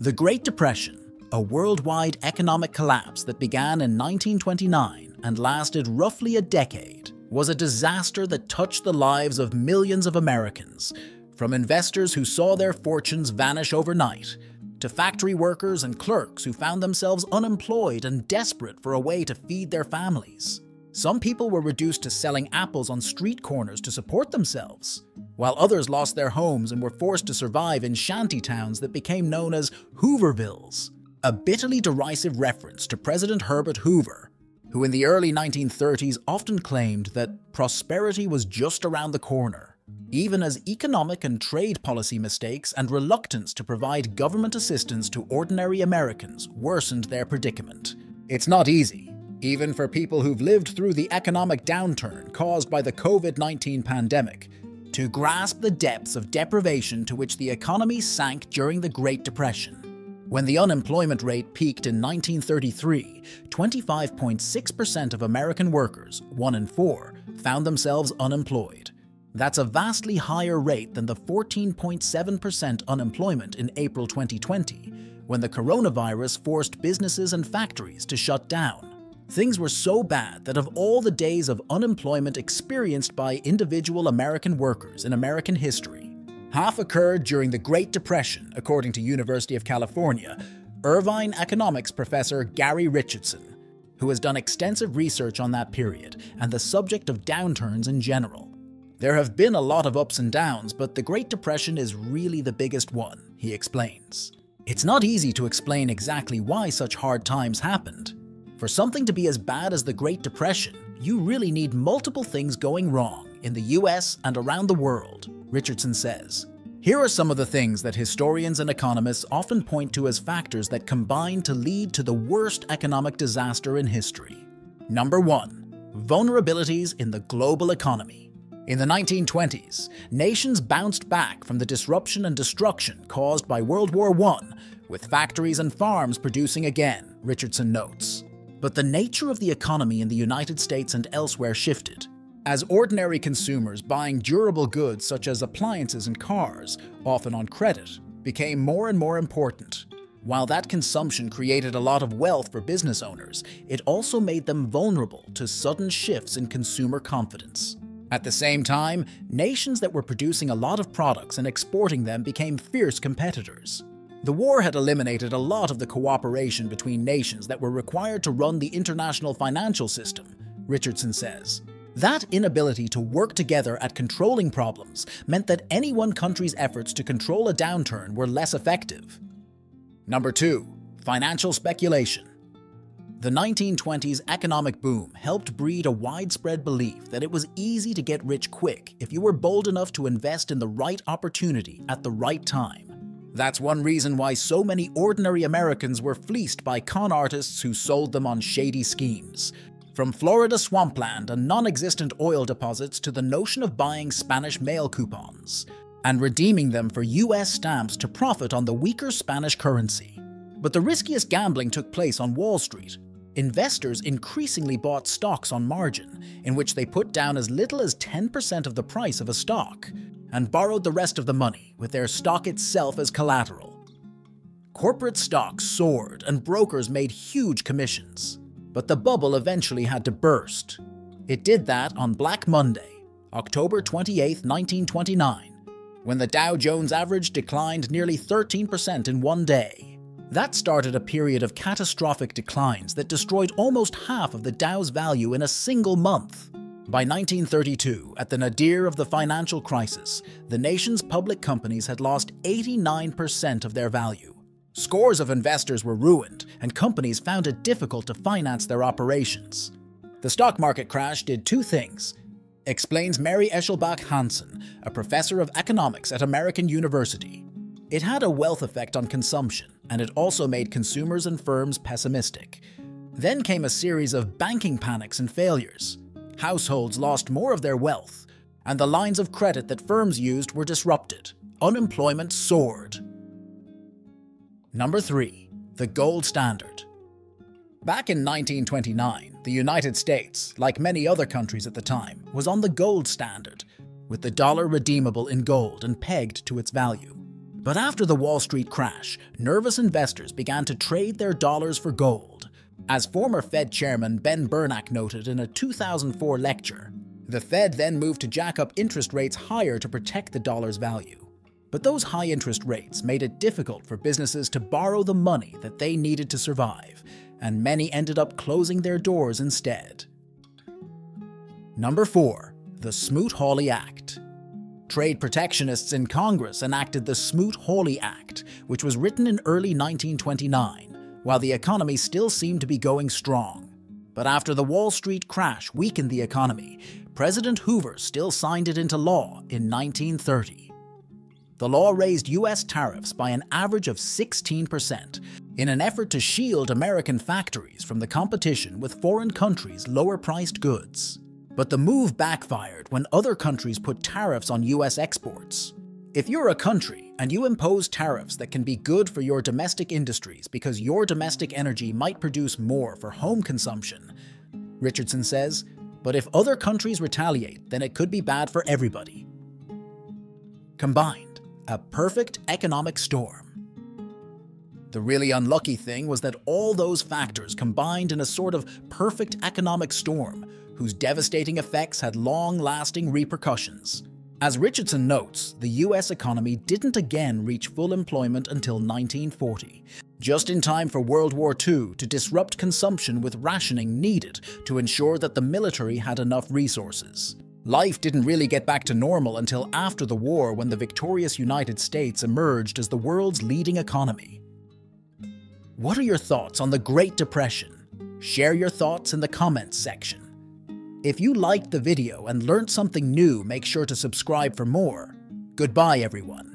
The Great Depression, a worldwide economic collapse that began in 1929 and lasted roughly a decade, was a disaster that touched the lives of millions of Americans, from investors who saw their fortunes vanish overnight, to factory workers and clerks who found themselves unemployed and desperate for a way to feed their families. Some people were reduced to selling apples on street corners to support themselves, while others lost their homes and were forced to survive in shanty towns that became known as Hoovervilles, a bitterly derisive reference to President Herbert Hoover, who in the early 1930s often claimed that prosperity was just around the corner, even as economic and trade policy mistakes and reluctance to provide government assistance to ordinary Americans worsened their predicament. It's not easy, even for people who've lived through the economic downturn caused by the COVID-19 pandemic, to grasp the depths of deprivation to which the economy sank during the Great Depression. When the unemployment rate peaked in 1933, 25.6% of American workers, 1 in 4, found themselves unemployed. That's a vastly higher rate than the 14.7% unemployment in April 2020, when the coronavirus forced businesses and factories to shut down. Things were so bad that of all the days of unemployment experienced by individual American workers in American history, half occurred during the Great Depression, according to University of California, Irvine economics professor Gary Richardson, who has done extensive research on that period and the subject of downturns in general. There have been a lot of ups and downs, but the Great Depression is really the biggest one, he explains. It's not easy to explain exactly why such hard times happened. For something to be as bad as the Great Depression, you really need multiple things going wrong in the US and around the world, Richardson says. Here are some of the things that historians and economists often point to as factors that combine to lead to the worst economic disaster in history. Number 1. Vulnerabilities in the global economy. In the 1920s, nations bounced back from the disruption and destruction caused by World War I, with factories and farms producing again, Richardson notes. But the nature of the economy in the United States and elsewhere shifted, as ordinary consumers buying durable goods such as appliances and cars, often on credit, became more and more important. While that consumption created a lot of wealth for business owners, it also made them vulnerable to sudden shifts in consumer confidence. At the same time, nations that were producing a lot of products and exporting them became fierce competitors. The war had eliminated a lot of the cooperation between nations that were required to run the international financial system, Richardson says. That inability to work together at controlling problems meant that any one country's efforts to control a downturn were less effective. Number 2. Financial speculation. The 1920s economic boom helped breed a widespread belief that it was easy to get rich quick if you were bold enough to invest in the right opportunity at the right time. That's one reason why so many ordinary Americans were fleeced by con artists who sold them on shady schemes. From Florida swampland and non-existent oil deposits to the notion of buying Spanish mail coupons and redeeming them for US stamps to profit on the weaker Spanish currency. But the riskiest gambling took place on Wall Street. Investors increasingly bought stocks on margin, in which they put down as little as 10% of the price of a stock, and borrowed the rest of the money, with their stock itself as collateral. Corporate stocks soared and brokers made huge commissions, but the bubble eventually had to burst. It did that on Black Monday, October 28, 1929, when the Dow Jones average declined nearly 13% in one day. That started a period of catastrophic declines that destroyed almost half of the Dow's value in a single month. By 1932, at the nadir of the financial crisis, the nation's public companies had lost 89% of their value. Scores of investors were ruined, and companies found it difficult to finance their operations. The stock market crash did two things, explains Mary Eschelbach Hansen, a professor of economics at American University. It had a wealth effect on consumption, and it also made consumers and firms pessimistic. Then came a series of banking panics and failures. Households lost more of their wealth, and the lines of credit that firms used were disrupted. Unemployment soared. Number 3. The gold standard. Back in 1929, the United States, like many other countries at the time, was on the gold standard, with the dollar redeemable in gold and pegged to its value. But after the Wall Street crash, nervous investors began to trade their dollars for gold. As former Fed Chairman Ben Bernanke noted in a 2004 lecture, the Fed then moved to jack up interest rates higher to protect the dollar's value. But those high interest rates made it difficult for businesses to borrow the money that they needed to survive, and many ended up closing their doors instead. Number 4. The Smoot-Hawley Act. Trade protectionists in Congress enacted the Smoot-Hawley Act, which was written in early 1929, while the economy still seemed to be going strong. But after the Wall Street crash weakened the economy, President Hoover still signed it into law in 1930. The law raised U.S. tariffs by an average of 16% in an effort to shield American factories from the competition with foreign countries' lower-priced goods. But the move backfired when other countries put tariffs on U.S. exports. If you're a country and you impose tariffs that can be good for your domestic industries because your domestic energy might produce more for home consumption, Richardson says, but if other countries retaliate, then it could be bad for everybody. Combined, a perfect economic storm. The really unlucky thing was that all those factors combined in a sort of perfect economic storm, whose devastating effects had long-lasting repercussions. As Richardson notes, the US economy didn't again reach full employment until 1940, just in time for World War II to disrupt consumption with rationing needed to ensure that the military had enough resources. Life didn't really get back to normal until after the war, when the victorious United States emerged as the world's leading economy. What are your thoughts on the Great Depression? Share your thoughts in the comments section. If you liked the video and learned something new, make sure to subscribe for more. Goodbye, everyone.